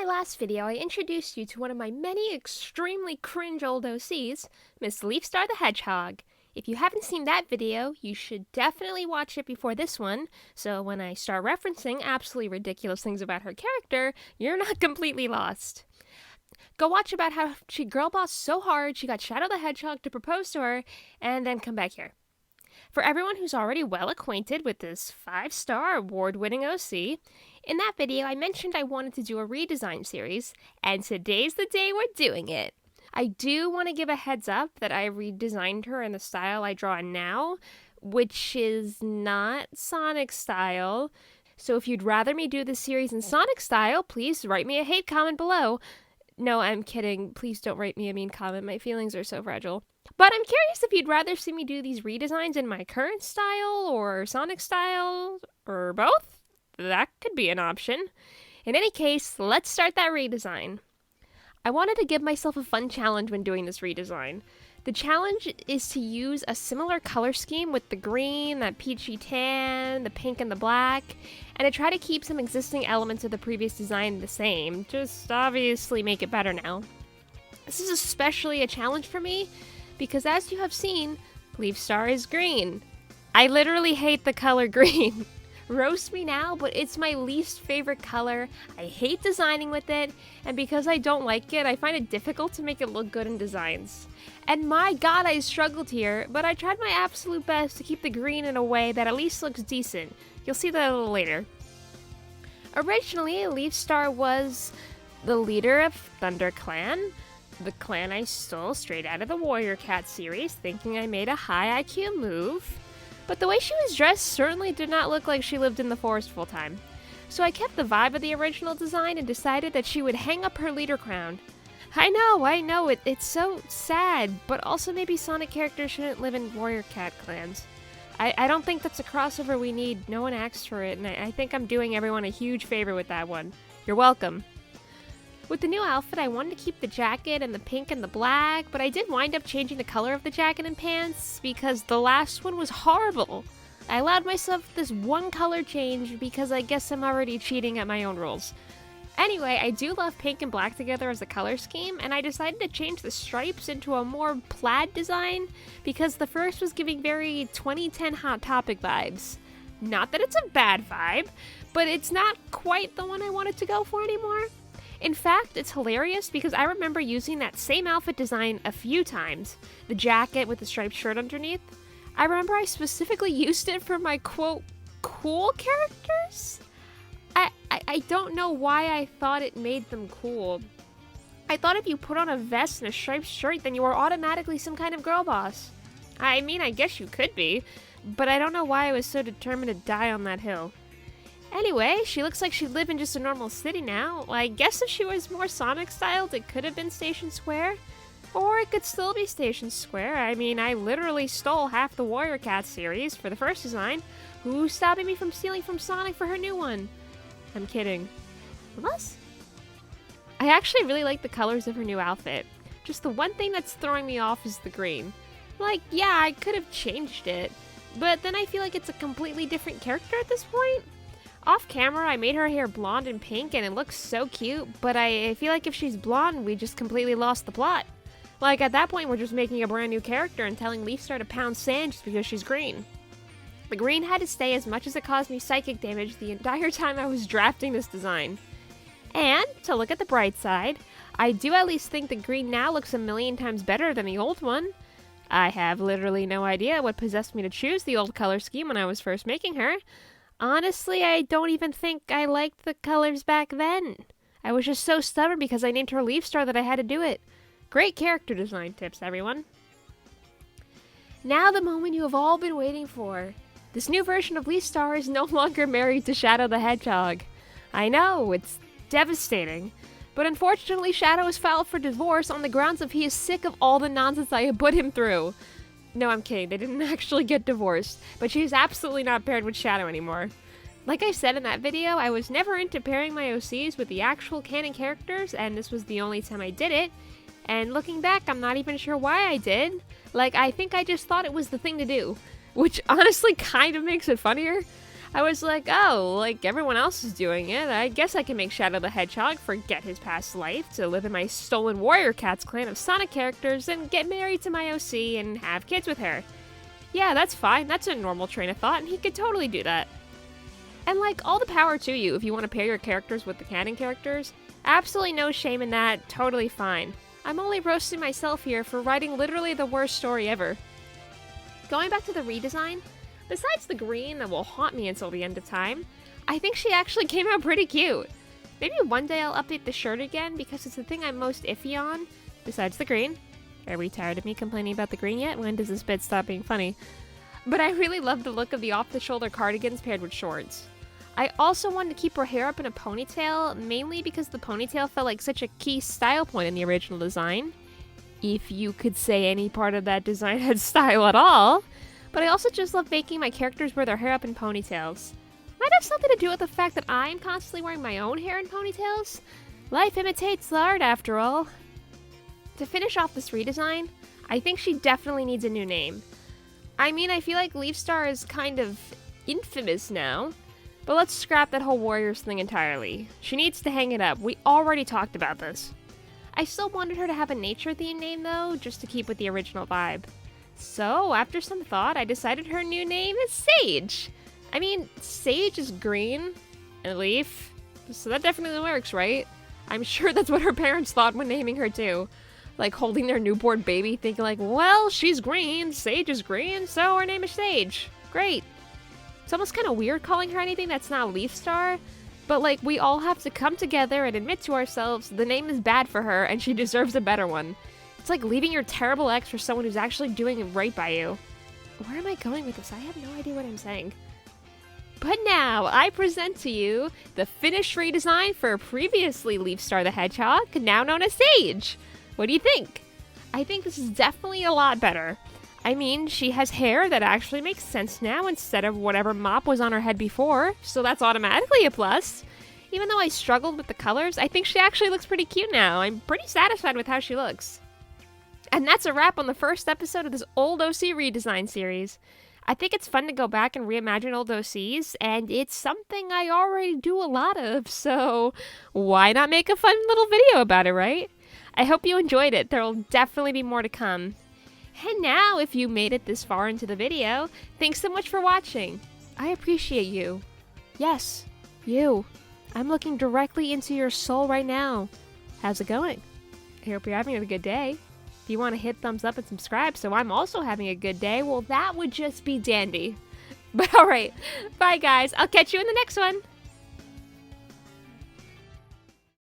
my last video, I introduced you to one of my many extremely cringe old OCs, Miss Leafstar the Hedgehog. If you haven't seen that video, you should definitely watch it before this one, so when I start referencing absolutely ridiculous things about her character, you're not completely lost. Go watch about how she girlbossed so hard she got Shadow the Hedgehog to propose to her, and then come back here. For everyone who's already well acquainted with this 5-star award-winning OC, in that video I mentioned I wanted to do a redesign series, and today's the day we're doing it. I do want to give a heads up that I redesigned her in the style I draw now, which is not Sonic style. So if you'd rather me do this series in Sonic style, please write me a hate comment below. No, I'm kidding. Please don't write me a mean comment. My feelings are so fragile. But I'm curious if you'd rather see me do these redesigns in my current style or Sonic style or both. That could be an option. In any case, let's start that redesign. I wanted to give myself a fun challenge when doing this redesign. The challenge is to use a similar color scheme with the green, that peachy tan, the pink, and the black, and to try to keep some existing elements of the previous design the same, just obviously make it better now. This is especially a challenge for me because, as you have seen, Leafstar is green. I literally hate the color green. Roast me now, but it's my least favorite color. I hate designing with it, and because I don't like it, I find it difficult to make it look good in designs. And my god, I struggled here, but I tried my absolute best to keep the green in a way that at least looks decent. You'll see that a little later. Originally, Leafstar was the leader of Thunder Clan, the clan I stole straight out of the Warrior Cat series, thinking I made a high IQ move. But the way she was dressed certainly did not look like she lived in the forest full time. So I kept the vibe of the original design and decided that she would hang up her leader crown. I know, it's so sad, but also maybe Sonic characters shouldn't live in Warrior Cat clans. I don't think that's a crossover we need. No one asked for it, and I think I'm doing everyone a huge favor with that one. You're welcome. With the new outfit, I wanted to keep the jacket and the pink and the black, but I did wind up changing the color of the jacket and pants because the last one was horrible. I allowed myself this one color change because I guess I'm already cheating at my own rules. Anyway, I do love pink and black together as a color scheme, and I decided to change the stripes into a more plaid design because the first was giving very 2010 Hot Topic vibes. Not that it's a bad vibe, but it's not quite the one I wanted to go for anymore. In fact, it's hilarious because I remember using that same outfit design a few times. The jacket with the striped shirt underneath. I remember I specifically used it for my, quote, cool characters? I don't know why I thought it made them cool. I thought if you put on a vest and a striped shirt, then you were automatically some kind of girl boss. I mean, I guess you could be, but I don't know why I was so determined to die on that hill. Anyway, she looks like she'd live in just a normal city now. I guess if she was more Sonic-styled, it could have been Station Square. Or it could still be Station Square. I mean, I literally stole half the Warrior Cat series for the first design. Who's stopping me from stealing from Sonic for her new one? I'm kidding. Unless? I actually really like the colors of her new outfit. Just the one thing that's throwing me off is the green. Like, yeah, I could have changed it, but then I feel like it's a completely different character at this point. Off camera, I made her hair blonde and pink, and it looks so cute, but I feel like if she's blonde, we just completely lost the plot. Like, at that point, we're just making a brand new character and telling Leafstar to pound sand just because she's green. The green had to stay as much as it caused me psychic damage the entire time I was drafting this design. And, to look at the bright side, I do at least think the green now looks a million times better than the old one. I have literally no idea what possessed me to choose the old color scheme when I was first making her. Honestly, I don't even think I liked the colors back then. I was just so stubborn because I named her Leafstar that I had to do it. Great character design tips, everyone. Now the moment you have all been waiting for. This new version of Leafstar is no longer married to Shadow the Hedgehog. I know, it's devastating. But unfortunately, Shadow has filed for divorce on the grounds of he is sick of all the nonsense I have put him through. No, I'm kidding. They didn't actually get divorced, but she's absolutely not paired with Shadow anymore. Like I said in that video, I was never into pairing my OCs with the actual canon characters, and this was the only time I did it. And looking back, I'm not even sure why I did. Like, I think I just thought it was the thing to do, which honestly kind of makes it funnier. I was like, oh, like everyone else is doing it, I guess I can make Shadow the Hedgehog forget his past life to live in my stolen Warrior Cats clan of Sonic characters and get married to my OC and have kids with her. Yeah, that's fine, that's a normal train of thought, and he could totally do that. And like, all the power to you if you want to pair your characters with the canon characters. Absolutely no shame in that, totally fine. I'm only roasting myself here for writing literally the worst story ever. Going back to the redesign, besides the green that will haunt me until the end of time, I think she actually came out pretty cute. Maybe one day I'll update the shirt again because it's the thing I'm most iffy on, besides the green. Are we tired of me complaining about the green yet? When does this bit stop being funny? But I really love the look of the off-the-shoulder cardigans paired with shorts. I also wanted to keep her hair up in a ponytail, mainly because the ponytail felt like such a key style point in the original design. If you could say any part of that design had style at all. But I also just love making my characters wear their hair up in ponytails. Might have something to do with the fact that I'm constantly wearing my own hair in ponytails. Life imitates the art, after all. To finish off this redesign, I think she definitely needs a new name. I mean, I feel like Leafstar is kind of infamous now. But let's scrap that whole Warriors thing entirely. She needs to hang it up. We already talked about this. I still wanted her to have a nature-themed name, though, just to keep with the original vibe. So, after some thought, I decided her new name is Sage. I mean, Sage is green and a leaf, so that definitely works, right? I'm sure that's what her parents thought when naming her, too. Like, holding their newborn baby, thinking like, well, she's green, Sage is green, so her name is Sage. Great. It's almost kind of weird calling her anything that's not Leafstar, but like, we all have to come together and admit to ourselves the name is bad for her and she deserves a better one. It's like leaving your terrible ex for someone who's actually doing right by you. Where am I going with this? I have no idea what I'm saying. But now, I present to you the finished redesign for previously Leafstar the Hedgehog, now known as Sage. What do you think? I think this is definitely a lot better. I mean, she has hair that actually makes sense now instead of whatever mop was on her head before, so that's automatically a plus. Even though I struggled with the colors, I think she actually looks pretty cute now. I'm pretty satisfied with how she looks. And that's a wrap on the first episode of this old OC redesign series. I think it's fun to go back and reimagine old OCs, and it's something I already do a lot of, so why not make a fun little video about it, right? I hope you enjoyed it. There will definitely be more to come. And now, if you made it this far into the video, thanks so much for watching. I appreciate you. Yes, you. I'm looking directly into your soul right now. How's it going? I hope you're having a good day. If you want to hit thumbs up and subscribe so I'm also having a good day, well, that would just be dandy. But alright, bye guys. I'll catch you in the next one.